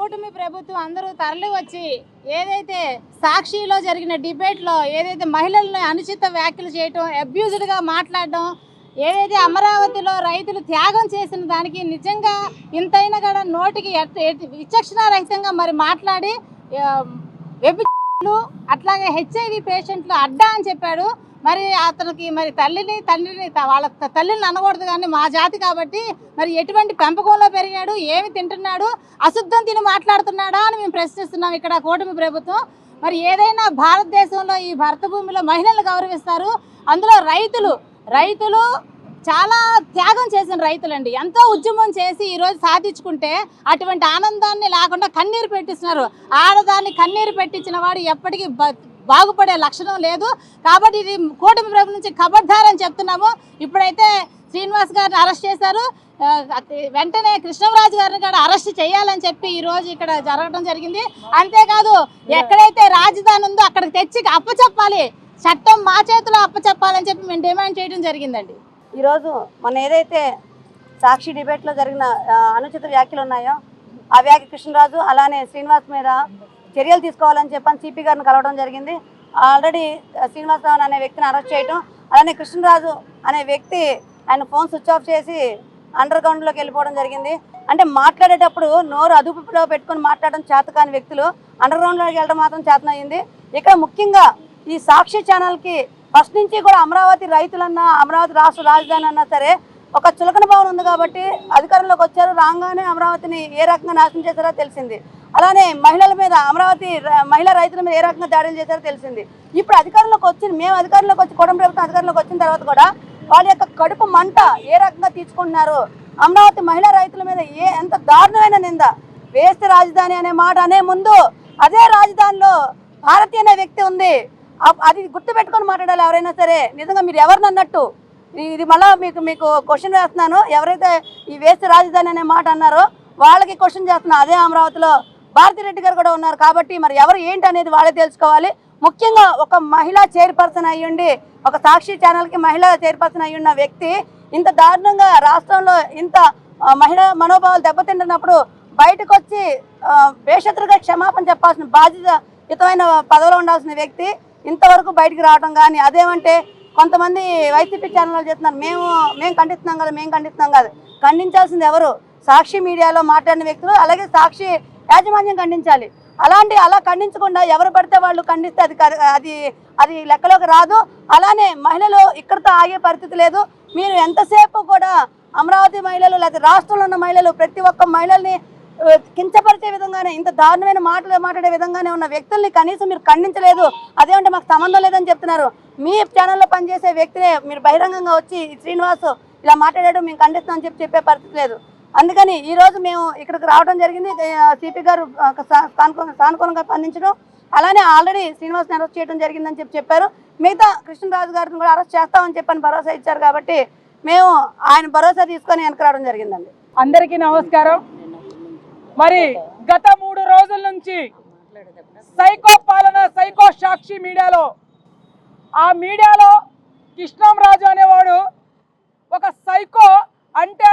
కూటమి ప్రభుత్వం అందరూ తరలి వచ్చి ఏదైతే సాక్షిలో జరిగిన డిబేట్లో ఏదైతే మహిళలను అనుచిత వ్యాఖ్యలు చేయటం, అబ్యూజ్డ్గా మాట్లాడడం, ఏదైతే అమరావతిలో రైతులు త్యాగం చేసిన దానికి నిజంగా ఇంతైనా కూడా నోటికి విచక్షణారహితంగా మరి మాట్లాడి అట్లాగే హెచ్ఐవి పేషెంట్లు అడ్డా అని చెప్పాడు. మరి అతనికి మరి తండ్రిని వాళ్ళ తల్లిని అనకూడదు, కానీ మా జాతి కాబట్టి మరి ఎటువంటి పెంపకంలో పెరిగాడు, ఏమి తింటున్నాడు, అశుద్ధం తిని మాట్లాడుతున్నాడా అని మేము ప్రశ్నిస్తున్నాం. ఇక్కడ కూటమి ప్రభుత్వం మరి ఏదైనా భారతదేశంలో ఈ భరత భూమిలో మహిళలు గౌరవిస్తారు. అందులో రైతులు చాలా త్యాగం చేసిన రైతులండి. ఎంతో ఉద్యమం చేసి ఈరోజు సాధించుకుంటే అటువంటి ఆనందాన్ని లేకుండా కన్నీరు పెట్టిస్తున్నారు. ఆడదాన్ని కన్నీరు పెట్టించిన వాడు ఎప్పటికీ బాగుపడే లక్షణం లేదు. కాబట్టి ఇది కూటమి ప్రభుత్వం నుంచి ఖబర్దారని చెప్తున్నాము. ఇప్పుడైతే శ్రీనివాస్ గారిని అరెస్ట్ చేశారు, వెంటనే కృష్ణరాజు గారిని కూడా అరెస్ట్ చేయాలని చెప్పి ఈరోజు ఇక్కడ జరగడం జరిగింది. అంతేకాదు ఎక్కడైతే రాజధాని ఉందో అక్కడికి తెచ్చి అప్పచెప్పాలి, చట్టం మా చేతిలో అప్పచెప్పాలని చెప్పి మేము డిమాండ్ చేయడం జరిగిందండి. ఈరోజు మన ఏదైతే సాక్షి డిబేట్లో జరిగిన అనుచిత వ్యాఖ్యలు ఉన్నాయో ఆ వ్యాఖ్య కృష్ణరాజు అలానే శ్రీనివాస్ మీద చర్యలు తీసుకోవాలని చెప్పని సిపి గారిని కలవడం జరిగింది. ఆల్రెడీ శ్రీనివాసరావు అనే వ్యక్తిని అరెస్ట్ చేయడం, అలానే కృష్ణరాజు అనే వ్యక్తి ఆయన ఫోన్ స్విచ్ ఆఫ్ చేసి అండర్ గ్రౌండ్లోకి వెళ్ళిపోవడం జరిగింది. అంటే మాట్లాడేటప్పుడు నోరు అదుపులో పెట్టుకొని మాట్లాడడం చేతకాని వ్యక్తులు అండర్ గ్రౌండ్లోకి వెళ్ళడం మాత్రం చేతనయ్యింది. ఇక్కడ ముఖ్యంగా ఈ సాక్షి ఛానల్కి ఫస్ట్ నుంచి కూడా అమరావతి రైతులన్నా అమరావతి రాష్ట్ర రాజధాని అన్నా సరే ఒక చులకన భావన ఉంది కాబట్టి అధికారంలోకి వచ్చారు. రాగానే అమరావతిని ఏ రకంగా నాశనం చేశారో తెలిసింది. అలానే మహిళల మీద అమరావతి మహిళా రైతుల మీద ఏ రకంగా దాడులు చేశారో తెలిసింది. ఇప్పుడు మేము అధికారంలోకి వచ్చి కూటమి ప్రభుత్వం అధికారంలోకి వచ్చిన తర్వాత కూడా వాళ్ళ యొక్క కడుపు మంట ఏ రకంగా తీసుకుంటున్నారు, అమరావతి మహిళా రైతుల మీద ఎంత దారుణమైన నింద. వేస్తే రాజధాని అనే మాట అనే ముందు అదే రాజధానిలో భారతి అనే వ్యక్తి ఉంది, అది గుర్తుపెట్టుకొని మాట్లాడాలి ఎవరైనా సరే. నిజంగా మీరు ఎవరిని అన్నట్టు ఇది మళ్ళీ మీకు క్వశ్చన్ వేస్తున్నాను. ఎవరైతే ఈ వేస్తే రాజధాని అనే మాట అన్నారో వాళ్ళకి క్వశ్చన్ చేస్తున్నా. అదే అమరావతిలో భారతిరెడ్డి గారు కూడా ఉన్నారు కాబట్టి మరి ఎవరు ఏంటి అనేది వాళ్ళే తెలుసుకోవాలి. ముఖ్యంగా ఒక మహిళా చైర్పర్సన్ అయ్యుండి ఒక సాక్షి ఛానల్కి మహిళా చైర్పర్సన్ అయ్యున్న వ్యక్తి ఇంత దారుణంగా రాష్ట్రంలో ఇంత మహిళా మనోభావాలు దెబ్బతింటున్నప్పుడు బయటకు వచ్చి బేషరతుగా క్షమాపణ చెప్పాల్సిన బాధ్యతయుతమైన పదవిలో ఉండాల్సిన వ్యక్తి ఇంతవరకు బయటికి రావడం కానీ, అదేమంటే కొంతమంది వైసీపీ ఛానల్లో చెప్తున్నారు మేము ఖండిస్తున్నాం కాదు. ఖండించాల్సింది ఎవరు? సాక్షి మీడియాలో మాట్లాడిన వ్యక్తులు, అలాగే సాక్షి యాజమాన్యం ఖండించాలి. అలా ఖండించకుండా ఎవరు పడితే వాళ్ళు ఖండిస్తే అది లెక్కలోకి రాదు. అలానే మహిళలు ఇక్కడితో ఆగే పరిస్థితి లేదు. మీరు ఎంతసేపు కూడా అమరావతి మహిళలు లేదా రాష్ట్రంలో ఉన్న మహిళలు ప్రతి ఒక్క మహిళల్ని కించపరిచే విధంగానే ఇంత దారుణమైన మాటలు మాట్లాడే విధంగానే ఉన్న వ్యక్తుల్ని కనీసం మీరు ఖండించలేదు. అదేమంటే మాకు సంబంధం లేదని చెప్తున్నారు. మీ ఛానల్లో పనిచేసే వ్యక్తినే మీరు బహిరంగంగా వచ్చి శ్రీనివాస్ ఇలా మాట్లాడాడు మేము ఖండిస్తామని చెప్పే పరిస్థితి లేదు. అందుకని ఈరోజు మేము ఇక్కడికి రావడం జరిగింది. సిపి గారు సానుకూలంగా స్పందించడం, అలానే ఆల్రెడీ శ్రీనివాస్ని అరెస్ట్ చేయడం జరిగిందని చెప్పారు. మిగతా కృష్ణరాజు గారిని కూడా అరెస్ట్ చేస్తామని చెప్పని భరోసా ఇచ్చారు కాబట్టి మేము ఆయన భరోసా తీసుకొని వెనక రావడం జరిగిందండి. అందరికీ నమస్కారం. మరి గత 3 రోజుల నుంచి సైకో పాలన, సైకో సాక్షి మీడియాలో కృష్ణంరాజు అనేవాడు ఒక సైకో. అంటే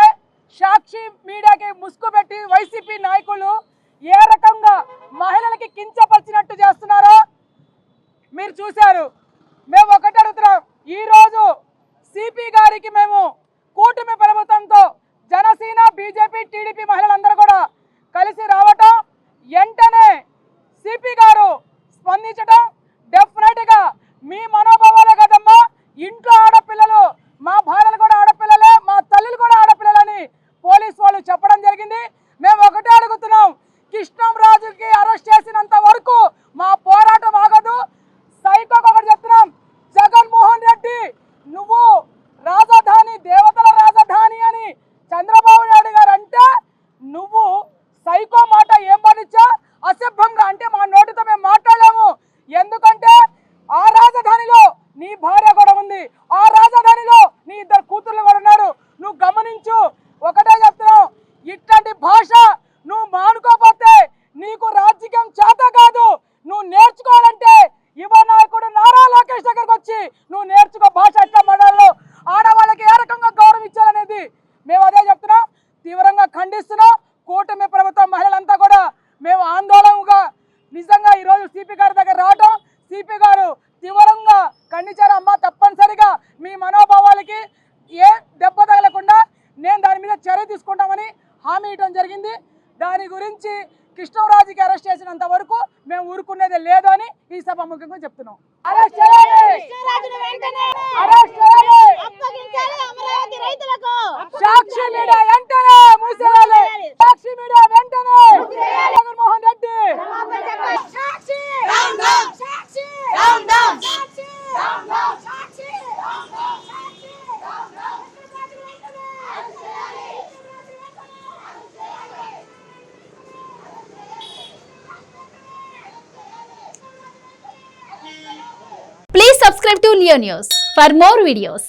సాక్షి మీడియాకి ముసుగు పెట్టి వైసీపీ నాయకులు ఏ రకంగా మహిళలకి కించపరిచినట్టు చేస్తున్నారో మీరు చూశారు. మేము ఒకటి అడుగుతున్నాం, ఈరోజు సిపి గారికి మేము కూటమి ప్రభుత్వంతో జనసేన, బీజేపీ, టీడీపీ మహిళలందరూ కూడా కలిసి రావటం, వెంటనే సిపి గారు స్పందించడం డెఫినెట్గా మీ మనోభావాలే కదమ్మా, ఇంట్లో ఆడపిల్లలు, మా భార్యలు కూడా ఆడపిల్లలే, మా తల్లులు కూడా ఆడపిల్లలని పోలీసు వాళ్ళు చెప్పడం జరిగింది. మేము ఒకటే అడుగుతున్నాం, కృష్ణంరాజుకి అరెస్ట్ చేసినంత వరకు మా పోరాటం ఆగదు. సైకోకి ఒకటి చెప్తున్నాం, జగన్మోహన్ రెడ్డి నువ్వు రాజధాని దేవతల రాజధాని అని చంద్రబాబు నాయుడు గారు అంటే సిపి గారి దగ్గర రావడం, సిపి గారు తీవ్రంగా ఖండించారు. అమ్మ తప్పనిసరిగా మీ మనోభావాలకి ఏ దెబ్బ తగలకుండా నేను దాని మీద చర్య తీసుకుంటామని హామీ ఇవ్వడం జరిగింది. దాని గురించి కృష్ణరాజుకి అరెస్ట్ చేసినంత వరకు మేము ఊరుకునేది లేదు అని ఈ సభ ముఖ్యంగా చెప్తున్నాం. అరెస్ట్ చేయాలి, అరెస్ట్ చేయాలి. సాక్షి మీడియా వెంటనే మూసేయాలి, సాక్షి మీడియా వెంటనే Jaganmohan Reddy. Please subscribe to Leo News for more videos.